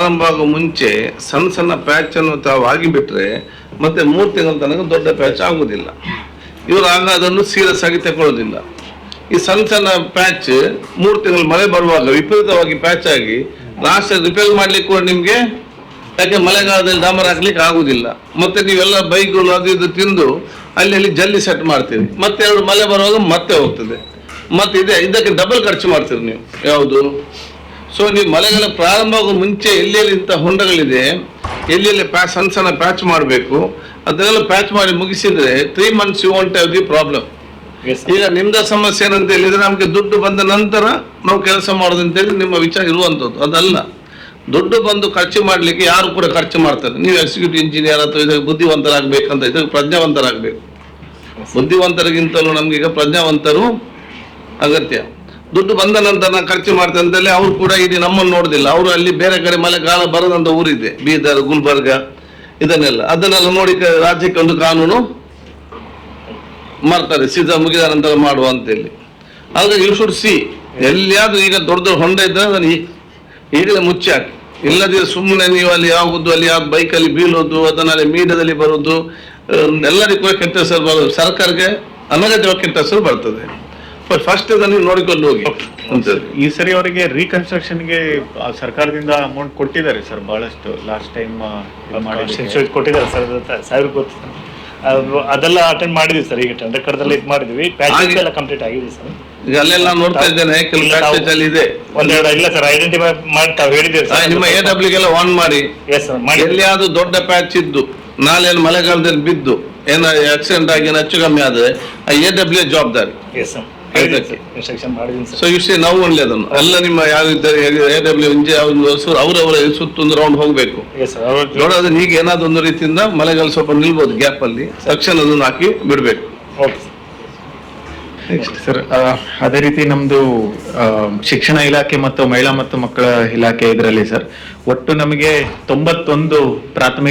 ಪ್ರಾರಂಭ ಆಗೋ ಮುಂಚೆ ಸಣ್ಣ ಸಣ್ಣ ಪ್ಯಾಚ್ ಅನ್ನು ತಾವು ಆಗಿಬಿಟ್ರೆ ಮತ್ತೆ 3 ತಿಂಗಳ ತನಕ ದೊಡ್ಡ ಪ್ಯಾಚ್ ಆಗುದಿಲ್ಲ. ಇವರು ಆಗ ಅದನ್ನು ಸೀರಿಯಸ್ ಆಗಿ ತಗೊಳ್ಳೋದಿಲ್ಲ. ಈ ಸಣ್ಣ ಸಣ್ಣ ಪ್ಯಾಚ್ 3 ತಿಂಗಳು ಮಳೆ ಬರುವಾಗ ವಿಪರೀತವಾಗಿ ಪ್ಯಾಚ್ ಆಗಿ ಲಾಸ್ಟ್ ರಿಪೇರ್ ಮಾಡ್ಲಿಕ್ಕೆ ಕೂಡ ನಿಮ್ಗೆ, ಯಾಕೆ ಮಳೆಗಾಲದಲ್ಲಿ ಡಾಮರ್ ಹಾಕ್ಲಿಕ್ಕೆ ಆಗುದಿಲ್ಲ. ಮತ್ತೆ ನೀವೆಲ್ಲ ಬೈಕ್ಗಳು ಅದು ಇದು ತಿಂದು ಅಲ್ಲಿ ಜಲ್ಲಿ ಸೆಟ್ ಮಾಡ್ತೀವಿ, ಮತ್ತೆ 2 ಮಳೆ ಬರುವಾಗ ಮತ್ತೆ ಹೋಗ್ತದೆ, ಮತ್ತೆ ಇದಕ್ಕೆ ಡಬಲ್ ಖರ್ಚು ಮಾಡ್ತೀರಿ ನೀವು ಯಾವುದು. ಸೊ ನೀವು ಮಳೆಗಾಲ ಪ್ರಾರಂಭ ಆಗೋ ಮುಂಚೆ ಎಲ್ಲೆಲ್ಲಿ ಇಂಥ ಹೊಂಡಗಳಿದೆ, ಎಲ್ಲೆಲ್ಲಿ ಸಣ್ಣ ಸಣ್ಣ ಪ್ಯಾಚ್ ಮಾಡಬೇಕು, ಅದನ್ನೆಲ್ಲ ಪ್ಯಾಚ್ ಮಾಡಿ ಮುಗಿಸಿದ್ರೆ 3 months you won't have the problem. ಈಗ ನಿಮ್ದ ಸಮಸ್ಯೆ ಏನಂತ ಹೇಳಿದ್ರೆ ನಮ್ಗೆ ದುಡ್ಡು ಬಂದ ನಂತರ ನಾವು ಕೆಲಸ ಮಾಡೋದಂತೇಳಿ ನಿಮ್ಮ ವಿಚಾರ ಇರುವಂಥದ್ದು. ಅದಲ್ಲ, ದುಡ್ಡು ಬಂದು ಖರ್ಚು ಮಾಡ್ಲಿಕ್ಕೆ ಯಾರು ಕೂಡ ಖರ್ಚು ಮಾಡ್ತಾರೆ. ನೀವು ಎಕ್ಸಿಕ್ಯೂಟಿವ್ ಇಂಜಿನಿಯರ್ ಅಥವಾ ಇದಕ್ಕೆ ಬುದ್ಧಿವಂತರಾಗಬೇಕಂತ, ಇದಕ್ಕೆ ಪ್ರಜ್ಞಾವಂತರಾಗಬೇಕು. ಬುದ್ಧಿವಂತರಿಗಿಂತಲೂ ನಮ್ಗೆ ಈಗ ಪ್ರಜ್ಞಾವಂತರು ಅಗತ್ಯ. ದುಡ್ಡು ಬಂದ ನಂತರ ನಾನು ಖರ್ಚು ಮಾಡ್ತೇನೆ ಅಂತೇಳಿ ಅವ್ರು ಕೂಡ ಇಲ್ಲಿ ನಮ್ಮನ್ನು ನೋಡುದಿಲ್ಲ. ಅವರು ಅಲ್ಲಿ ಬೇರೆ ಕಡೆ ಮಳೆಗಾಲ ಬರದಂತ ಊರಿದೆ, ಬೀದರ್, ಗುಲ್ಬರ್ಗ, ಅದನ್ನೆಲ್ಲ ನೋಡಿ ರಾಜ್ಯಕ್ಕೆ ಒಂದು ಕಾನೂನು ಮಾಡ್ತಾರೆ, ಸೀದಾ ಮುಗಿದ ನಂತರ ಮಾಡುವ ಅಂತೇಳಿ. ಆದ್ರೆ ಯು ಶುಡ್ ಸಿ, ಎಲ್ಲಿಯಾದ್ರೂ ಈಗ ದೊಡ್ಡ ದೊಡ್ಡ ಹೊಂಡ ಇದ್ದರೆ ಅದನ್ನು ಈಗಲೇ ಮುಚ್ಚಿ ಹಾಕಿ. ಇಲ್ಲದಿದ್ರೆ ಸುಮ್ಮನೆ ನೀವು ಅಲ್ಲಿ ಯಾವುದು ಅಲ್ಲಿ ಯಾವ ಬೈಕಲ್ಲಿ ಬೀಳೋದು, ಅದನ್ನಲ್ಲಿ ಮೀಡಿಯಾದಲ್ಲಿ ಬರೋದು, ಎಲ್ಲರಿಗೂ ಕೂಡ ಕೆಟ್ಟ ಹೆಸರು ಬರೋದು, ಸರ್ಕಾರಕ್ಕೆ ಅನಗತ್ಯವಾಗಿ ಕೆಟ್ಟ ಹೆಸರು ಬರ್ತದೆ. ಫಸ್ಟ್ ಅದನ್ನು ನೋಡಿಕೊಂಡು ಹೋಗಿ. ಈ ಸರಿ ಅವರಿಗೆ ರೀಕನ್ಸ್ಟ್ರಕ್ಷನ್ಗೆ ಸರ್ಕಾರದಿಂದ ಅಮೌಂಟ್ ಕೊಟ್ಟಿದ್ದಾರೆ ಸರ್, ಬಹಳಷ್ಟು. ಲಾಸ್ಟ್ ಟೈಮ್ ಕೊಟ್ಟಿದ್ದಾರೆ ಸರ್, 1000 ಗೊತ್ತು. ಅದೆಲ್ಲ ಅಟೆಂಡ್ ಮಾಡಿದ್ವಿ ಸರ್. ಈಗ ಟೆಂಡರ್ ಕಡದಲ್ಲಿ ಇದು ಮಾಡಿದ್ವಿ, ಪ್ಯಾಕೇಜ್ ಎಲ್ಲ ಕಂಪ್ಲೀಟ್ ಆಗಿದೆ ಸರ್. ಈಗ ಅಲ್ಲೆಲ್ಲ ನೋಡ್ತಾ ಇದ್ದೇನೆ, ಕೆಲವು ಪ್ಯಾಕೇಜ್ ಅಲ್ಲಿ ಇದೆ. ಒಂದೆರಡು ಇಲ್ಲ ಸರ್, ಐಡೆಂಟಿಫೈ ಮಾಡಿ ತಾವು ಹೇಳಿದ್ದೀವಿ ಸರ್. ನಿಮ್ಮ AWಗೆಲ್ಲ ಆನ್ ಮಾಡಿ. ಎಲ್ಲಿಯಾದ್ರೂ ದೊಡ್ಡ ಪ್ಯಾಚ್ ಇದ್ದು ನಾಳೆ ಮಳೆಗಾಲದಲ್ಲಿ ಬಿದ್ದು ಏನೋ ಆಕ್ಸಿಡೆಂಟ್ ಆಗಿ ಹೆಚ್ಚು ಕಮ್ಮಿ ಆದ್ರೆ AW ಜವಾಬ್ದಾರಿ. ಸೊ ಇಷ್ಟೇ ನಾವು ಒಳ್ಳೆ ಅದನ್ನು ಎಲ್ಲ ನಿಮ್ಮ ಯಾರಿದ್ದಾರೆ AW ಇಂಜೆ ಅವರವರ ಸುತ್ತೊಂದು ರೌಂಡ್ ಹೋಗ್ಬೇಕು ನೋಡೋದು. ಈಗ ಏನಾದ್ರು ಒಂದು ರೀತಿಯಿಂದ ಮಳೆಗಾಲ ಸ್ವಲ್ಪ ನಿಲ್ಬಹುದು, ಗ್ಯಾಪ್ ಅಲ್ಲಿ ತಕ್ಷಣ ಅದನ್ನು ಹಾಕಿ ಬಿಡ್ಬೇಕು. ಸರ್, ಅದೇ ರೀತಿ ನಮ್ದು ಶಿಕ್ಷಣ ಇಲಾಖೆ ಮತ್ತು ಮಹಿಳಾ ಮತ್ತು ಮಕ್ಕಳ ಇಲಾಖೆ ಇದರಲ್ಲಿ ಸರ್ ಒಟ್ಟು ನಮಗೆ 91 ಪ್ರಾಥಮಿಕ